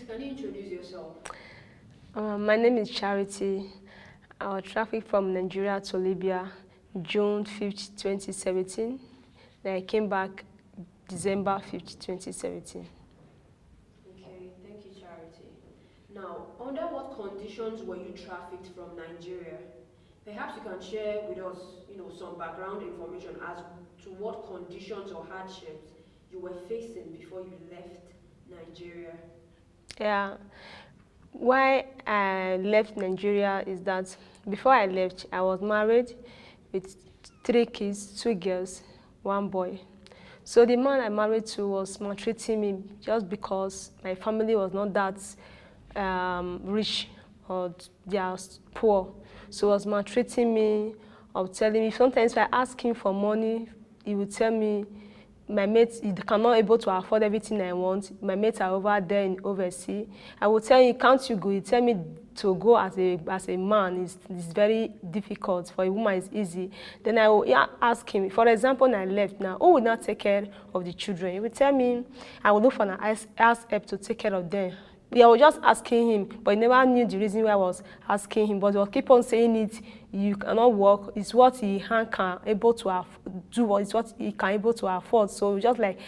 can you introduce yourself? My name is Charity. I was trafficked from Nigeria to Libya June 5th, 2017. Then I came back December 5th, 2017. Okay, thank you, Charity. Now, under what conditions were you trafficked from Nigeria? Perhaps you can share with us, some background information as to what conditions or hardships you were facing before you left Nigeria. Yeah. Why I left Nigeria is that before I left, I was married with 3 kids, 2 girls, 1 boy. So the man I married to was maltreating me just because my family was not that rich or they are poor. So he was maltreating me or telling me, sometimes if I ask him for money, he would tell me, my mates, he cannot able to afford everything I want. My mates are over there in overseas. I will tell you, can't you go? He tell me to go as a man is very difficult. For a woman, it's easy. Then I will ask him, for example, when I left now, who will not take care of the children? He will tell me, I will look for an house help to take care of them. I was just asking him, but he never knew the reason why I was asking him. But he will keep on saying it. You cannot work. It's what he can able to do. It's what he can able to afford. So just like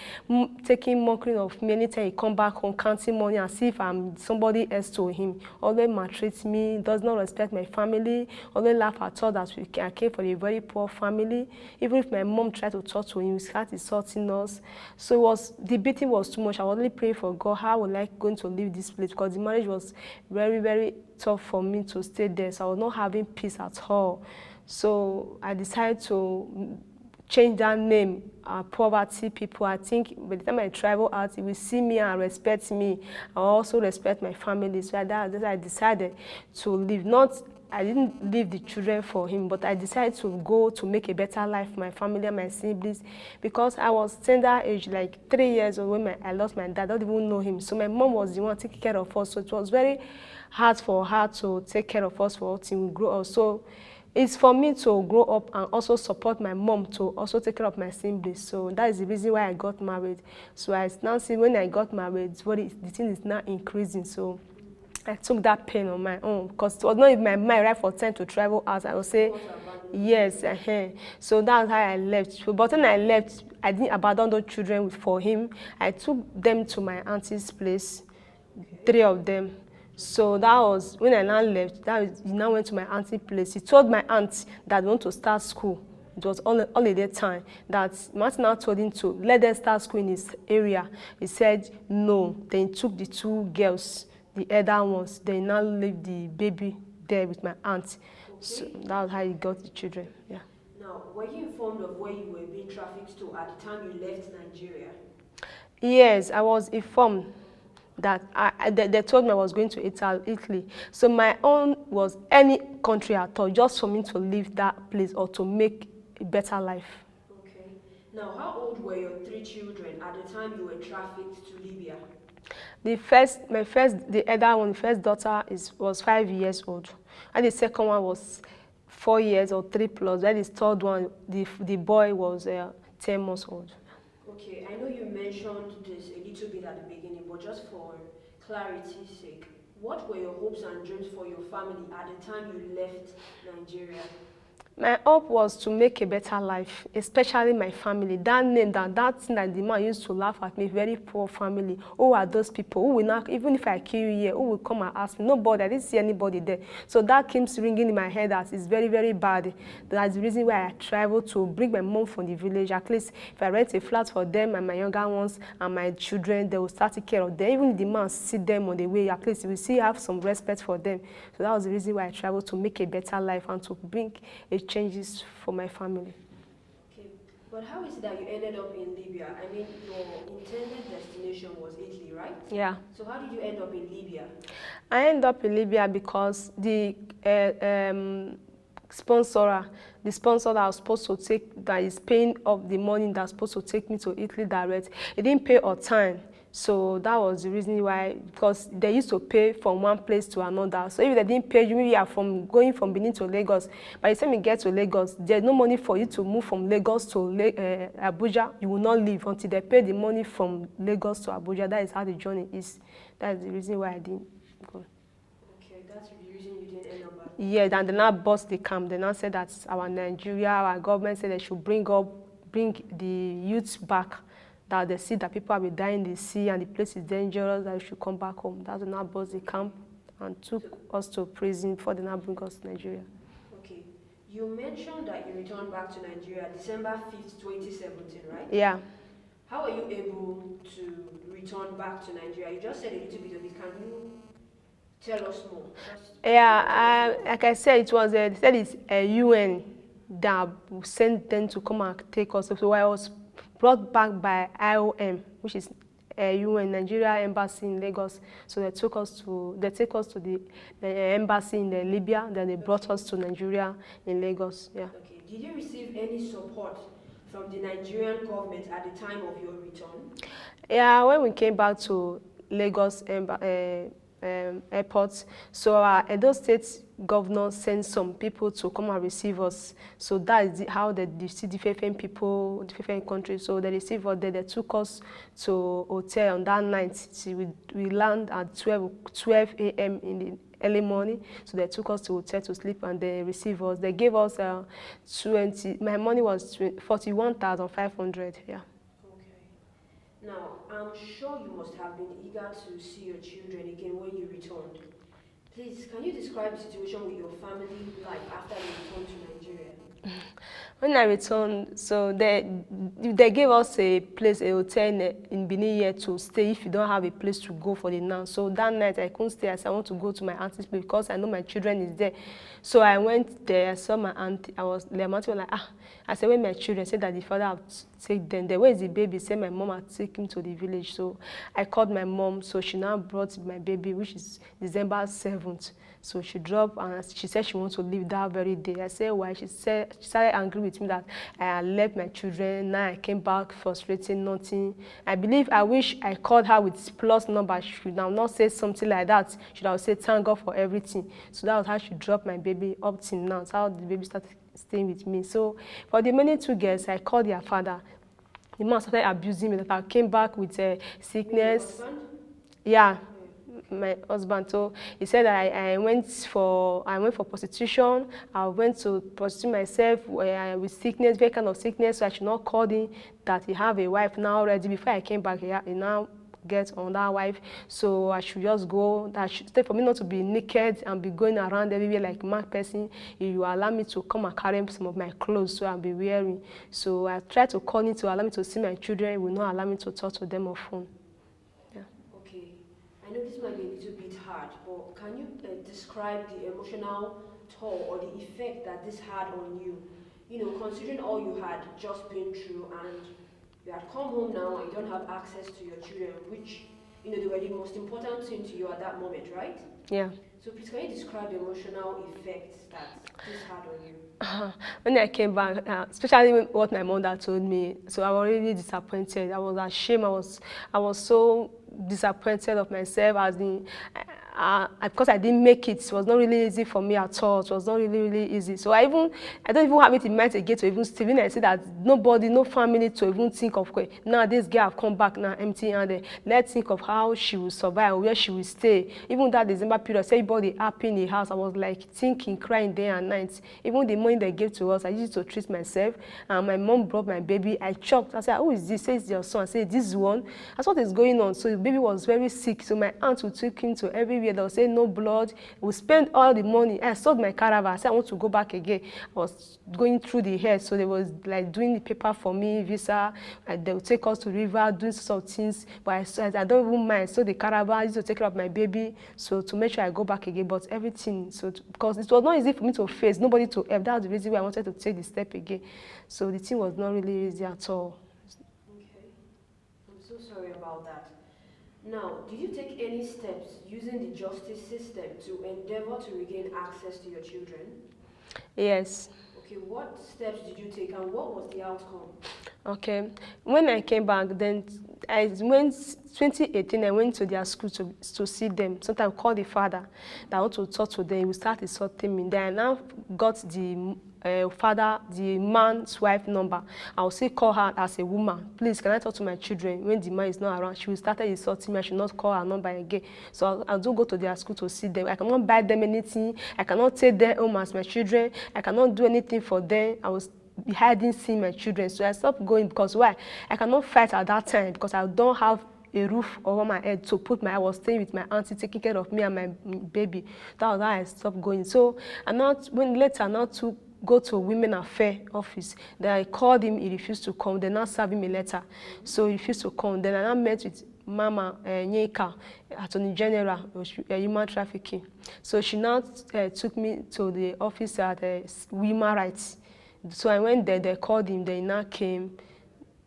taking mockery of me anytime he come back home, counting money as if I'm somebody else to him. Always maltreats me. Does not respect my family. Always laugh at all that I came from a very poor family. Even if my mom tried to talk to him, he started insulting us. So the beating was too much. I was only praying for God. How would I going to leave this place? Because the marriage was very, very tough for me to stay there. So I was not having peace at all. So I decided to change that name, poverty people. I think by the time I travel out, he will see me and respect me. I also respect my family. So I decided to leave. I didn't leave the children for him, but I decided to go to make a better life for my family and my siblings, because I was tender age, like 3 years old when I lost my dad. I don't even know him. So my mom was the one taking care of us. So it was very hard for her to take care of us for until we grew up. So it's for me to grow up and also support my mom to also take care of my siblings. So that is the reason why I got married. So I now see when I got married, the thing is now increasing. So I took that pain on my own, because it was not in my mind right for time to travel out. I would say yes. So that's how I left. But when I left, I didn't abandon those children for him. I took them to my auntie's place, 3 of them. So that was when I now left. He now went to my auntie's place. He told my aunt that we want to start school. It was holiday time. That Martin now told him to let them start school in his area. He said no. Then he took the 2 girls, the elder ones. They now leave the baby there with my aunt. Okay. So that was how he got the children. Yeah. Now, were you informed of where you were being trafficked to at the time you left Nigeria? Yes, I was informed that they told me I was going to Italy. So my own was any country at all, just for me to leave that place or to make a better life. Okay. Now, how old were your 3 children at the time you were trafficked to Libya? The elder one, the first daughter was 5 years old, and the second one was 4 years or 3 plus. Then the third one, the boy was 10 months old. Okay, I know you mentioned this a little bit at the beginning, but just for clarity's sake, what were your hopes and dreams for your family at the time you left Nigeria? My hope was to make a better life, especially my family. That name, that thing that the man used to laugh at me, very poor family. Who are those people? Who will not, even if I kill you here, who will come and ask me? Nobody, I didn't see anybody there. So that keeps ringing in my head that it's very, very bad. That's the reason why I traveled to bring my mom from the village. At least if I rent a flat for them and my younger ones and my children, they will start taking care of them. Even if the man see them on the way, at least we still have some respect for them. So that was the reason why I traveled to make a better life and to bring a changes for my family. Okay, but how is it that you ended up in Libya? I mean, your intended destination was Italy, right? Yeah. So how did you end up in Libya? I ended up in Libya because the sponsor that I was supposed to take, that is paying up the money that's supposed to take me to Italy direct, it didn't pay on time. So that was the reason why, because they used to pay from one place to another. So if they didn't pay you, maybe you are going from Benin to Lagos. By the time you get to Lagos, there's no money for you to move from Lagos to Abuja. You will not leave until they pay the money from Lagos to Abuja. That is how the journey is. That's the reason why I didn't go. Okay, that's the reason you didn't end up at. Yeah, and they now bust the camp. They now said that our government said they should bring the youth back. That they see that people have been dying in the sea and the place is dangerous, that we should come back home. That's when they now bust the camp and took us to prison before they now bring us to Nigeria. Okay, you mentioned that you returned back to Nigeria December 5th, 2017, right? Yeah. How are you able to return back to Nigeria? You just said a little bit of it. Can you tell us more? Like I said, they said it's a UN that sent them to come and take us. So I was brought back by IOM, which is a UN Nigeria embassy in Lagos. So they take us to the embassy in Libya. Then they brought us to Nigeria in Lagos. Yeah. Okay. Did you receive any support from the Nigerian government at the time of your return? Yeah, when we came back to Lagos airport, so our Edo State governor sent some people to come and receive us. So that is how they see different people, different countries. So they received us there. They took us to hotel on that night. So we land at 12 a.m. in the early morning. So they took us to hotel to sleep and they received us. They gave us my money was 41,500. Yeah. Okay. Now, I'm sure you must have been eager to see your children again when you returned. Please, can you describe the situation with your family life after you returned to Nigeria? When I returned, so they gave us a hotel in Benin here to stay if you don't have a place to go for the now. So that night I couldn't stay. I said I want to go to my auntie's place because I know my children is there. So I went there. I saw my auntie. The auntie was like, I said, where my children? Said that the father have taken them there. Where is the baby? Said my mom had taken him to the village. So I called my mom. So she now brought my baby, which is December 7th. So she dropped and she said she wants to leave that very day. I said, why? She started angry with me that I had left my children. Now I came back frustrating, nothing. I wish I called her with plus number. She should have not said something like that. She should have said, thank God for everything. So that was how she dropped my baby up till now. That's how the baby started staying with me. So for the remaining 2 girls, I called their father. The man started abusing me that I came back with sickness. Yeah. My husband. So he said I went for prostitution. I went to prostitute myself with sickness, very kind of sickness. So I should not call him that he have a wife now already. Before I came back here, he now gets on that wife. So I should just go. That should stay for me not to be naked and be going around everywhere like a mad person. You allow me to come and carry some of my clothes so I'll be wearing. So I tried to call him to allow me to see my children. He will not allow me to talk to them on phone. I know this might be a little bit hard, but can you describe the emotional toll or the effect that this had on you? You know, considering all you had just been through and you had come home now and you don't have access to your children, which, you know, they were the most important thing to you at that moment, right? Yeah. So please, can you describe the emotional effects that this had on you? When I came back, especially what my mother told me, so I was really disappointed. I was ashamed. I was so disappointed of myself as because I didn't make it. It was not really easy for me at all. It was not really easy. So I don't even have it in mind again to even stay. When I say that nobody, no family to even think of, now this girl have come back now empty-handed. Let's think of how she will survive, where she will stay. Even that December period, everybody happy in the house. I was like thinking, crying day and night. Even the money they gave to us, I used to treat myself. And my mom brought my baby. I shocked. I said, who is this? Says your son. I said, this one. That's what is going on. So the baby was very sick. So my aunt would take him to everywhere. They'll say no blood. We spend all the money. I sold my caravan. I said I want to go back again. I was going through the hair, so they was like doing the paper for me, visa. They would take us to river, doing sort of things. But I don't even mind. So the caravan, I used to take care of my baby, so to make sure I go back again. But everything, because it was not easy for me to face, nobody to help. That was the reason why I wanted to take the step again. So the thing was not really easy at all. Okay, I'm so sorry about that. Now, did you take any steps using the justice system to endeavor to regain access to your children? Yes. Okay, what steps did you take and what was the outcome? Okay. When I came back, then I went 2018. I went to their school to see them. Sometimes call the father that I want to talk to them. He will start insulting me. Then I now got the father, the man's wife number. I will still call her as a woman. Please, can I talk to my children? When the man is not around, she will start insulting me. I should not call her number again. So I do go to their school to see them. I cannot buy them anything. I cannot take them home as my children. I cannot do anything for them. I was be hiding seeing my children. So I stopped going because why? I cannot fight at that time because I don't have a roof over my head to put I was staying with my auntie taking care of me and my baby. That was how I stopped going. So later not to go to Women Affairs office. Then I called him, he refused to come. They now served him a letter. So he refused to come. Then I now met with Mama Nyeka, Attorney General, human trafficking. So she now took me to the office at Women Rights. So I went there, they called him, they now came.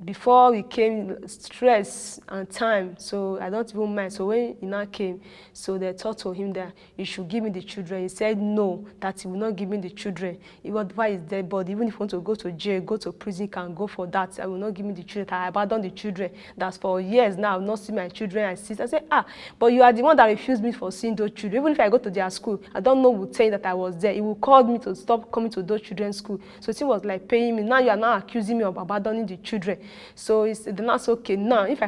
Before we came, stress and time, so I don't even mind. So when he now came, so they talked to him that he should give me the children. He said no, that he will not give me the children. Why is dead body? Even if you want to go to jail, go to prison, can go for that. I will not give me the children. I abandoned the children. That's for years now. I've not seen my children. I said, but you are the one that refused me for seeing those children. Even if I go to their school, I don't know who will tell you that I was there. He will call me to stop coming to those children's school. So he was like paying me. Now you are now accusing me of abandoning the children. So he said, that's okay. Now, if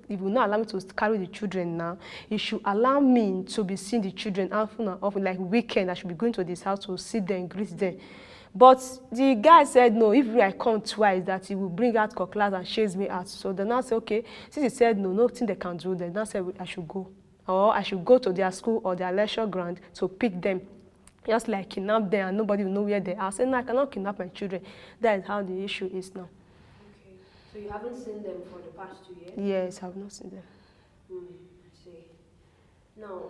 he will not allow me to carry the children now, he should allow me to be seeing the children often, like weekend. I should be going to this house to see them, greet them. But the guy said, no, if I come twice, that he will bring out cutlass and chase me out. So then I said, okay. Since he said, no, nothing they can do, then I said, I should go. Or I should go to their school or their leisure ground to pick them. Just like kidnap them and nobody will know where they are. I said, no, I cannot kidnap my children. That is how the issue is now. So you haven't seen them for the past 2 years? Yes, I have not seen them. I see. Now,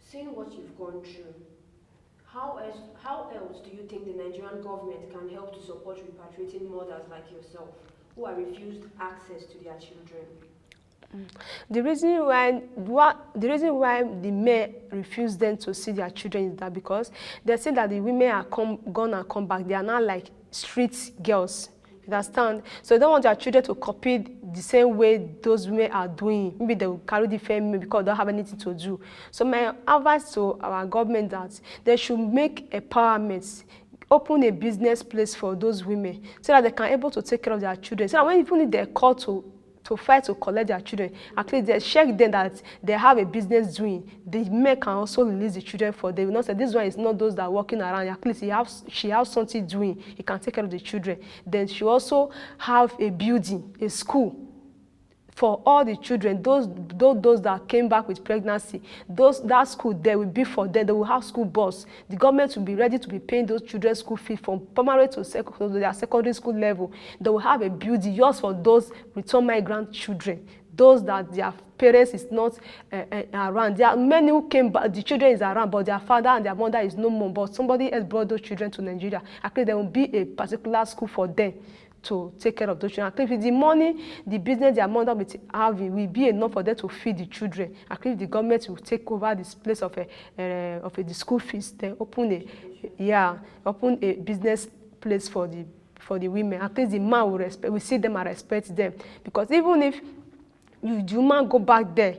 seeing what you've gone through, how else do you think the Nigerian government can help to support repatriating mothers like yourself who are refused access to their children? The reason why the men refuse them to see their children is that because they say that the women are gone and come back. They are not like street girls. Understand? So they don't want their children to copy the same way those women are doing. Maybe they will carry the family because they don't have anything to do. So my advice to our government that they should make empowerment, open a business place for those women so that they can able to take care of their children. So that when even if they're called to fight to collect their children, at least they check them that they have a business doing. The men can also release the children for them. You know, say this one is not those that are walking around. At least she has something doing. He can take care of the children. Then she also have a building, a school for all the children, those that came back with pregnancy. That school there will be for them. They will have school bus. The government will be ready to be paying those children school fees from primary to their secondary school level. They will have a building just for those return migrant children, those that their parents is not around. There are many who came back, the children is around, but their father and their mother is no more. But somebody else brought those children to Nigeria. Actually, there will be a particular school for them to take care of those children. If the money, the business their mother will having will be enough for them to feed the children. If the government will take over this place of the school fees, then open a business place for the women. At least the man will see them and respect them. Because even if the woman go back there,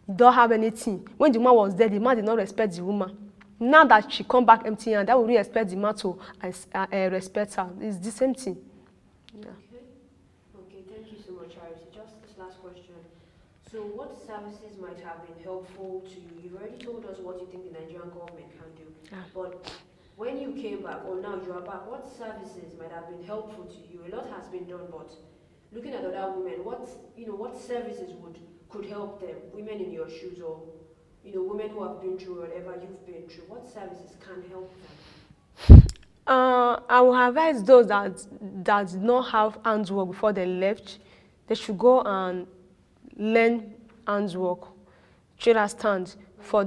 you don't have anything. When the man was there, the man did not respect the woman. Now that she come back empty-handed, that will really expect the man to respect her. It's the same thing. Yeah. Okay, thank you so much, Charity. Just this last question. So what services might have been helpful to you? You've already told us what you think the Nigerian government can do. Yeah. But when you came back, or now you are back, what services might have been helpful to you? A lot has been done, but looking at other women, what services could help them? Women in your shoes, or women who have been through whatever you've been through. What services can help them? I will advise those that did not have handwork before they left. They should go and learn handwork, understand, for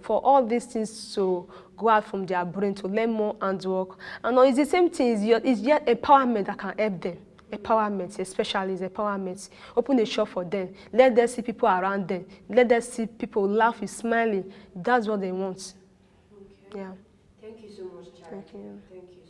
all these things to go out from their brain, to learn more handwork. And it's the same thing. It's yet empowerment that can help them. Empowerment, especially is empowerment. Open a shop for them. Let them see people around them. Let them see people laughing, smiling. That's what they want. Okay. Yeah. Thank you so much, Charity. Thank you. Thank you.